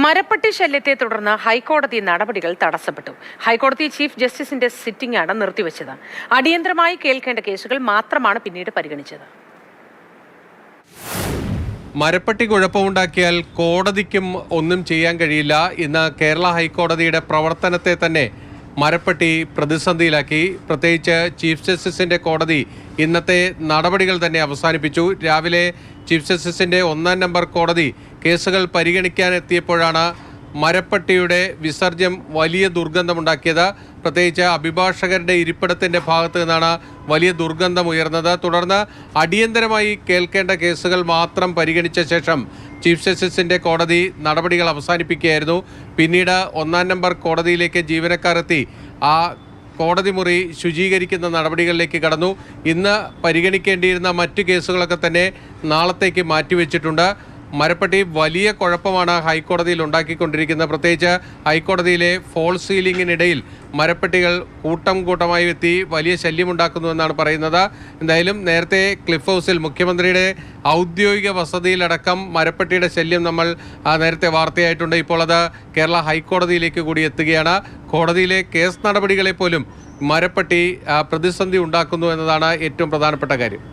മരപ്പട്ടി ശല്യത്തെ തുടർന്ന് ഹൈക്കോടതി നടപടികൾ തടസ്സപ്പെട്ടു. ഹൈക്കോടതി ചീഫ് ജസ്റ്റിസിന്റെ സിറ്റിംഗാണ് നിർത്തിവെച്ചത്. അടിയന്തരമായി കേൾക്കേണ്ട കേസുകൾ മാത്രമാണ് പിന്നീട് പരിഗണിച്ചത്. മരപ്പട്ടി കുഴപ്പമുണ്ടാക്കിയാൽ കോടതിക്കും ഒന്നും ചെയ്യാൻ കഴിയില്ല. ഇന്ന് കേരള ഹൈക്കോടതിയുടെ പ്രവർത്തനത്തെ തന്നെ മരപ്പട്ടി പ്രതിസന്ധിയിലാക്കി. പ്രത്യേകിച്ച് ചീഫ് ജസ്റ്റിസിന്റെ കോടതി ഇന്നത്തെ നടപടികൾ തന്നെ അവസാനിപ്പിച്ചു. രാവിലെ ചീഫ് ജസ്റ്റിസിന്റെ 1-ാം നമ്പർ കോടതി കേസുകൾ പരിഗണിക്കാനെത്തിയപ്പോഴാണ് മരപ്പട്ടിയുടെ വിസർജ്യം വലിയ ദുർഗന്ധമുണ്ടാക്കിയത്. പ്രത്യേകിച്ച് അഭിഭാഷകരുടെ ഇരിപ്പിടത്തിൻ്റെ ഭാഗത്ത് നിന്നാണ് വലിയ ദുർഗന്ധം ഉയർന്നത്. തുടർന്ന് അടിയന്തരമായി കേൾക്കേണ്ട കേസുകൾ മാത്രം പരിഗണിച്ച ശേഷം ചീഫ് ജസ്റ്റിസിൻ്റെ കോടതി നടപടികൾ അവസാനിപ്പിക്കുകയായിരുന്നു. പിന്നീട് 1-ാം നമ്പർ കോടതിയിലേക്ക് ജീവനക്കാർ എത്തി ആ കോടതി മുറി ശുചീകരിക്കുന്ന നടപടികളിലേക്ക് കടന്നു. ഇന്ന് പരിഗണിക്കേണ്ടിയിരുന്ന മറ്റു കേസുകളൊക്കെ തന്നെ നാളത്തേക്ക് മാറ്റിവെച്ചിട്ടുണ്ട്. മരപ്പട്ടി വലിയ കുഴപ്പമാണ് ഹൈക്കോടതിയിൽ ഉണ്ടാക്കിക്കൊണ്ടിരിക്കുന്നത്. പ്രത്യേകിച്ച് ഹൈക്കോടതിയിലെ ഫോൾ സീലിംഗിനിടയിൽ മരപ്പട്ടികൾ കൂട്ടം കൂട്ടമായി എത്തി വലിയ ശല്യമുണ്ടാക്കുന്നുവെന്നാണ് പറയുന്നത്. എന്തായാലും നേരത്തെ ക്ലിഫ് ഹൗസിൽ മുഖ്യമന്ത്രിയുടെ ഔദ്യോഗിക വസതിയിലടക്കം മരപ്പട്ടിയുടെ ശല്യം നമ്മൾ നേരത്തെ വാർത്തയായിട്ടുണ്ട്. ഇപ്പോൾ അത് കേരള ഹൈക്കോടതിയിലേക്ക് കൂടി എത്തുകയാണ്. കോടതിയിലെ കേസ് നടപടികളെ പോലും മരപ്പട്ടി പ്രതിസന്ധി ഉണ്ടാക്കുന്നു എന്നതാണ് ഏറ്റവും പ്രധാനപ്പെട്ട കാര്യം.